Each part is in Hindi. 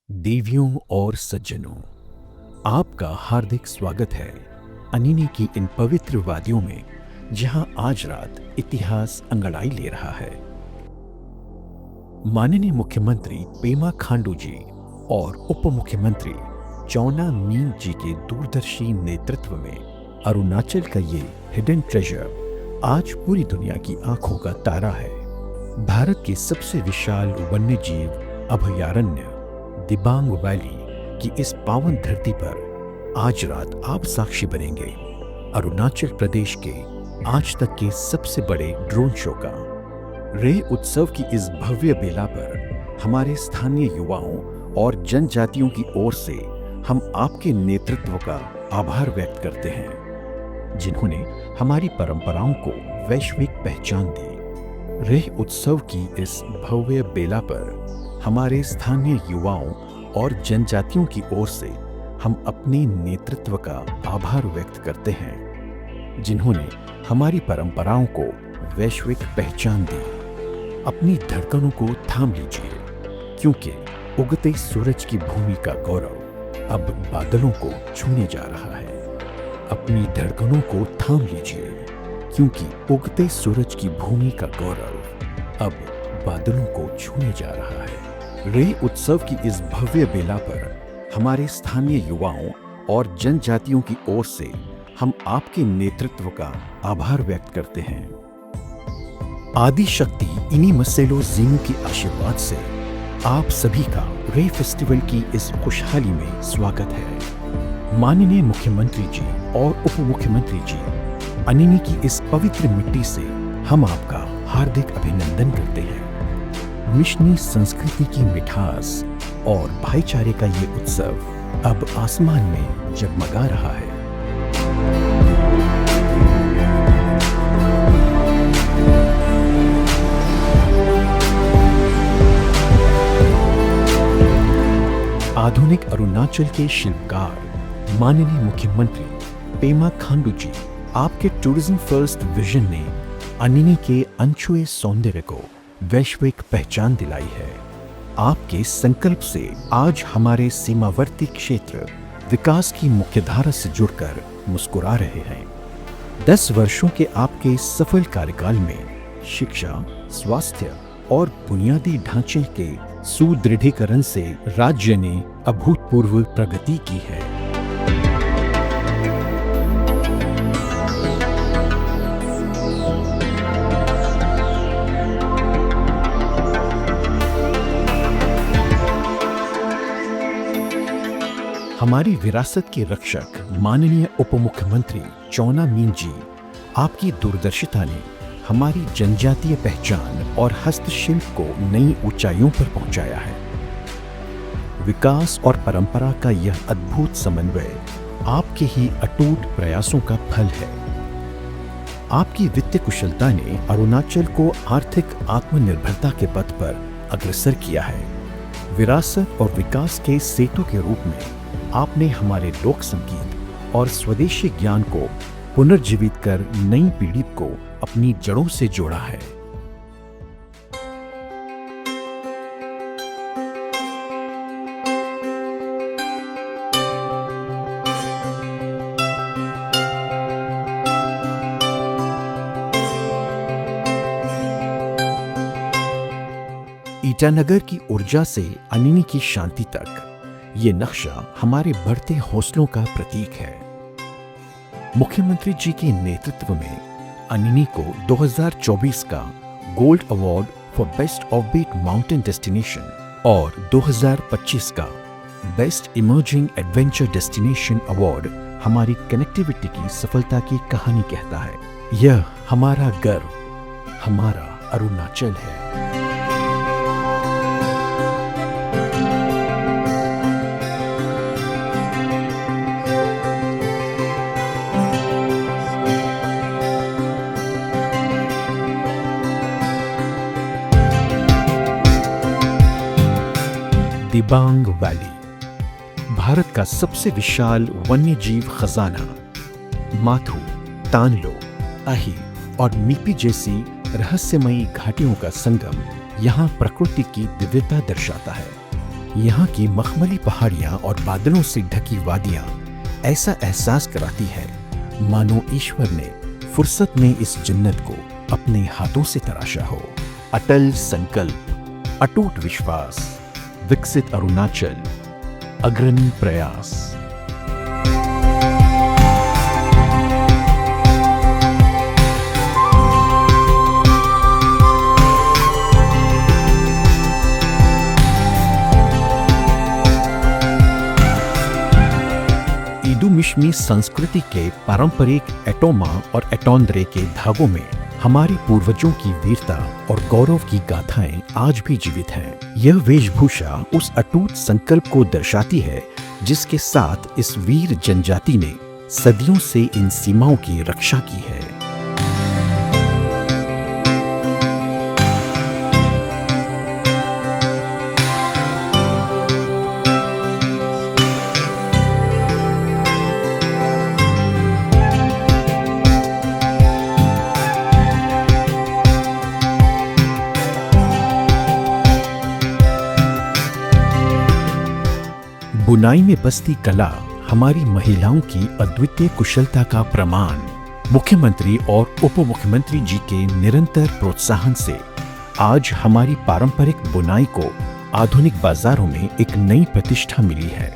देवियों और सज्जनों, आपका हार्दिक स्वागत है अनिनी की इन पवित्र वादियों में, जहां आज रात इतिहास अंगड़ाई ले रहा है। माननीय मुख्यमंत्री पेमा खांडू जी और उप मुख्यमंत्री चौना मीन जी के दूरदर्शी नेतृत्व में अरुणाचल का ये हिडन ट्रेजर आज पूरी दुनिया की आंखों का तारा है। भारत के सबसे विशाल वन्यजीव अभयारण्य दिबांग वैली की इस पावन धरती पर आज रात आप साक्षी बनेंगे अरुणाचल प्रदेश के आज तक के सबसे बड़े ड्रोन शो का। रे उत्सव की इस भव्य बेला पर हमारे स्थानीय युवाओं और जनजातियों की ओर से हम आपके नेतृत्व का आभार व्यक्त करते हैं, जिन्होंने हमारी परंपराओं को वैश्विक पहचान दी। रे उत्सव की इस भव्य बेला पर हमारे स्थानीय युवाओं और जनजातियों की ओर से हम अपने नेतृत्व का आभार व्यक्त करते हैं, जिन्होंने हमारी परंपराओं को वैश्विक पहचान दी। अपनी धड़कनों को थाम लीजिए, क्योंकि उगते सूरज की भूमि का गौरव अब बादलों को छूने जा रहा है। अपनी धड़कनों को थाम लीजिए, क्योंकि उगते सूरज की भूमि का गौरव अब बादलों को छूने जा रहा है। रे उत्सव की इस भव्य बेला पर हमारे स्थानीय युवाओं और जनजातियों की ओर से हम आपके नेतृत्व का आभार व्यक्त करते हैं। आदि शक्ति इनी मसेलो जिंग के आशीर्वाद से आप सभी का रे फेस्टिवल की इस खुशहाली में स्वागत है। माननीय मुख्यमंत्री जी और उप मुख्यमंत्री जी, अनिनी की इस पवित्र मिट्टी से हम आपका हार्दिक अभिनंदन करते हैं। मिशनी संस्कृति की मिठास और भाईचारे का ये उत्सव अब आसमान में जगमगा रहा है। आधुनिक अरुणाचल के शिल्पकार माननीय मुख्यमंत्री पेमा खांडू जी, आपके टूरिज्म फर्स्ट विजन ने अनिनी के अनछुए सौंदर्य को वैश्विक पहचान दिलाई है। आपके संकल्प से आज हमारे सीमावर्ती क्षेत्र विकास की मुख्यधारा से जुड़कर मुस्कुरा रहे हैं। 10 वर्षों के आपके सफल कार्यकाल में शिक्षा, स्वास्थ्य और बुनियादी ढांचे के सुदृढ़ीकरण से राज्य ने अभूतपूर्व प्रगति की है। हमारी विरासत के रक्षक माननीय उप मुख्यमंत्री चौना मीन जी, आपकी दूरदर्शिता ने हमारी जनजातीय पहचान और हस्तशिल्प को नई ऊंचाइयों पर पहुंचाया है। विकास और परंपरा का यह अद्भुत समन्वय आपके ही अटूट प्रयासों का फल है। आपकी वित्तीय कुशलता ने अरुणाचल को आर्थिक आत्मनिर्भरता के पथ पर अग्रसर किया है। विरासत और विकास के सेतु के रूप में आपने हमारे लोक संगीत और स्वदेशी ज्ञान को पुनर्जीवित कर नई पीढ़ी को अपनी जड़ों से जोड़ा है। ईटानगर की ऊर्जा से अनिनी की शांति तक, ये नक्शा हमारे बढ़ते हौसलों का प्रतीक है। मुख्यमंत्री जी के नेतृत्व में अनिनी को 2024 का gold award for best offbeat mountain destination और 2025 का best emerging adventure destination award हमारी कनेक्टिविटी की सफलता की कहानी कहता है। यह हमारा गर्व, हमारा अरुणाचल है। दिबांग वैली भारत का सबसे विशाल वन्यजीव खजाना माथु, तानलो, अही और मीपी जैसी रहस्यमयी घाटियों का संगम यहाँ प्रकृति की दिव्यता दर्शाता है। यहाँ की मखमली पहाड़ियाँ और बादलों से ढकी वादियाँ ऐसा एहसास कराती है मानो ईश्वर ने फुर्सत में इस जन्नत को अपने हाथों से तराशा हो। अटल संकल्प, अटूट विश्वास, विकसित अरुणाचल, अग्रणी प्रयास। इडुमिश्मी संस्कृति के पारंपरिक एटोमा और एटोंद्रे के धागों में हमारी पूर्वजों की वीरता और गौरव की गाथाएं आज भी जीवित हैं। यह वेशभूषा उस अटूट संकल्प को दर्शाती है जिसके साथ इस वीर जनजाति ने सदियों से इन सीमाओं की रक्षा की है। बुनाई में बसती कला हमारी महिलाओं की अद्वितीय कुशलता का प्रमाण। मुख्यमंत्री और उप मुख्यमंत्री जी के निरंतर प्रोत्साहन से आज हमारी पारंपरिक बुनाई को आधुनिक बाजारों में एक नई प्रतिष्ठा मिली है।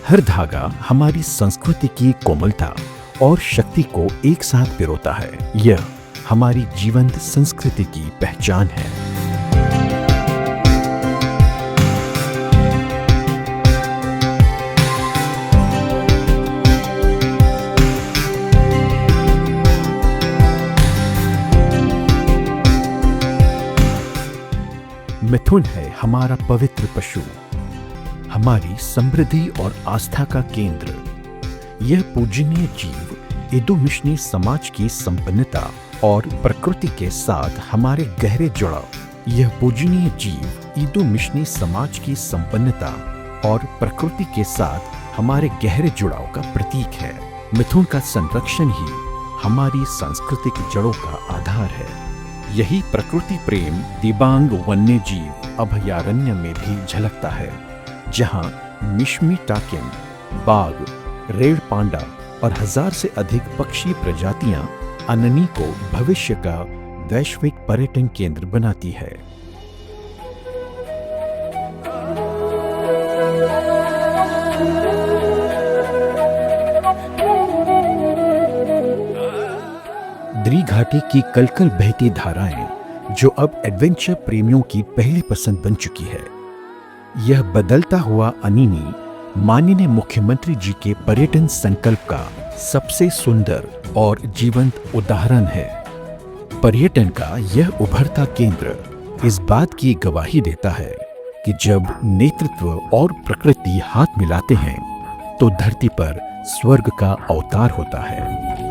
हर धागा हमारी संस्कृति की कोमलता और शक्ति को एक साथ पिरोता है। यह हमारी जीवंत संस्कृति की पहचान है। मिथुन है हमारा पवित्र पशु, हमारी समृद्धि और आस्था का केंद्र। यह पूजनीय जीव इडुमिश्मी समाज की संपन्नता और प्रकृति के साथ हमारे गहरे जुड़ाव। यह पूजनीय जीव इडुमिश्मी समाज की संपन्नता और प्रकृति के साथ हमारे गहरे जुड़ाव का प्रतीक है। मिथुन का संरक्षण ही हमारी सांस्कृतिक जड़ों का आधार है। यही प्रकृति प्रेम दिबांग वन्य जीव अभयारण्य में भी झलकता है, जहां मिश्मी टाकिन, बाघ, रेड पांडा और 1000 से अधिक पक्षी प्रजातियां अननी को भविष्य का वैश्विक पर्यटन केंद्र बनाती है। द्री घाटी की कलकल बहती धाराएं जो अब एडवेंचर प्रेमियों की पहली पसंद बन चुकी है। यह बदलता हुआ अनिनी माननीय मुख्यमंत्री जी के पर्यटन संकल्प का सबसे सुंदर और जीवंत उदाहरण है। पर्यटन का यह उभरता केंद्र इस बात की गवाही देता है कि जब नेतृत्व और प्रकृति हाथ मिलाते हैं तो धरती पर स्वर्ग का अवतार होता है।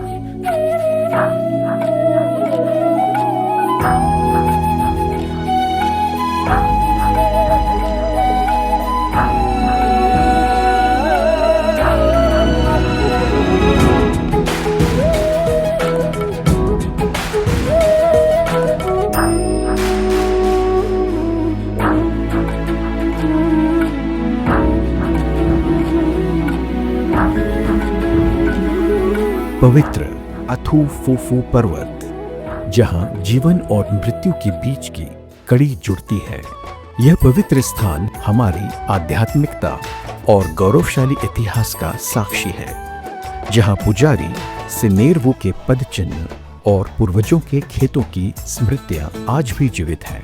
पवित्र अथु फुफु पर्वत, जहां जीवन और मृत्यु के बीच की कड़ी जुड़ती है। यह पवित्र स्थान हमारी आध्यात्मिकता और गौरवशाली इतिहास का साक्षी है, जहां पुजारी सिनेरवु के पद चिन्ह और पूर्वजों के खेतों की स्मृतियां आज भी जीवित हैं।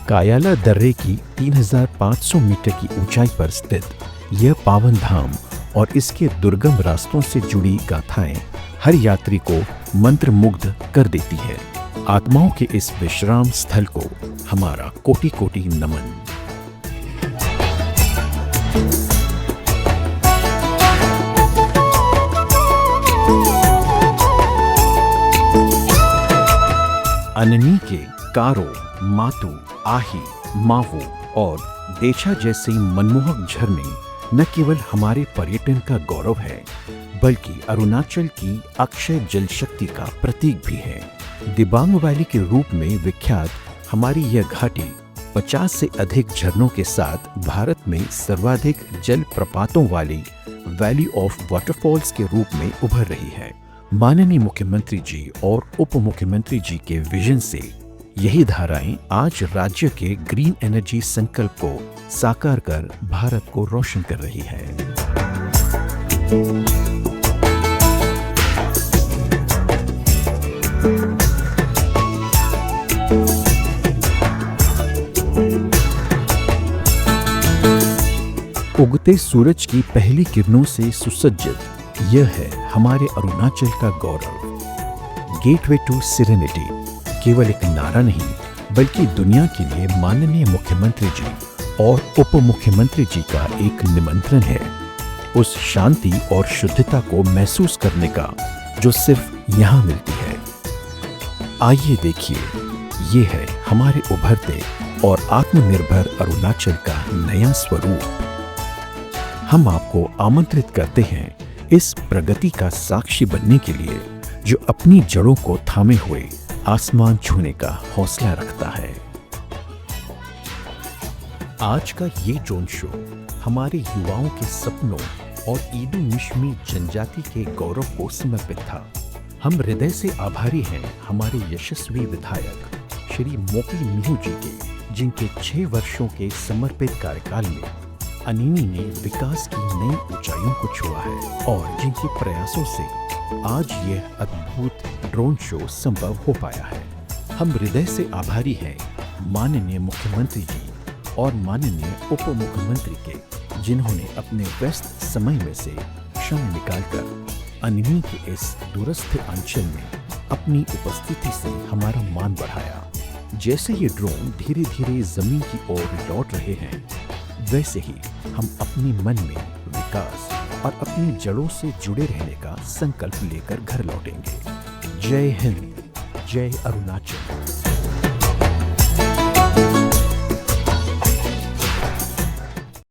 कायाला दर्रे की 3500 मीटर की ऊंचाई पर स्थित यह पावन धाम और इसके दुर्गम रास्तों से जुड़ी गाथाएं हर यात्री को मंत्रमुग्ध कर देती है। आत्माओं के इस विश्राम स्थल को हमारा कोटि कोटि नमन। अननी के कारो, मातु, आही, मावो और देशा जैसे मनमोहक झरने न केवल हमारे पर्यटन का गौरव है, बल्कि अरुणाचल की अक्षय जल शक्ति का प्रतीक भी है। दिबांग वैली के रूप में विख्यात हमारी यह घाटी 50 से अधिक झरनों के साथ भारत में सर्वाधिक जलप्रपातों वाली वैली ऑफ वाटरफॉल्स के रूप में उभर रही है। माननीय मुख्यमंत्री जी और उप मुख्यमंत्री जी के विजन से यही धाराएं आज राज्य के ग्रीन एनर्जी संकल्प को साकार कर भारत को रोशन कर रही है। उगते सूरज की पहली किरणों से सुसज्जित यह है हमारे अरुणाचल का गौरव। गेटवे टू सेरेनिटी केवल एक नारा नहीं बल्कि दुनिया के लिए माननीय मुख्यमंत्री जी और उप मुख्यमंत्री जी का एक निमंत्रण है, उस शांति और शुद्धता को महसूस करने का जो सिर्फ यहाँ मिलती है। आइए देखिए, ये है हमारे उभरते और आत्मनिर्भर अरुणाचल का नया स्वरूप। हम आपको आमंत्रित करते हैं इस प्रगति का साक्षी बनने के लिए जो अपनी जड़ों को थामे हुए आसमान छूने का हौसला रखता है। आज का ये ड्रोन शो हमारे युवाओं के सपनों और ईदु मिश्मी जनजाति के गौरव को समर्पित था। हम हृदय से आभारी हैं हमारे यशस्वी विधायक श्री मोपी मिहू जी के, जिनके 6 वर्षों के समर्पित कार्यकाल में अनिनी ने विकास की नई ऊंचाइयों को छुआ है और जिनके प्रयासों से आज यह अद्भुत ड्रोन शो संभव हो पाया है। हम हृदय से आभारी हैं माननीय मुख्यमंत्री जी और माननीय उप मुख्यमंत्री के, जिन्होंने अपने व्यस्त समय में से समय निकालकर अनिनी के इस दूरस्थ अंचल में अपनी उपस्थिति से हमारा मान बढ़ाया। जैसे ये ड्रोन धीरे धीरे जमीन की ओर लौट रहे हैं, वैसे ही हम अपने मन में विकास और अपनी जड़ों से जुड़े रहने का संकल्प लेकर घर लौटेंगे। जय हिंद, जय अरुणाचल।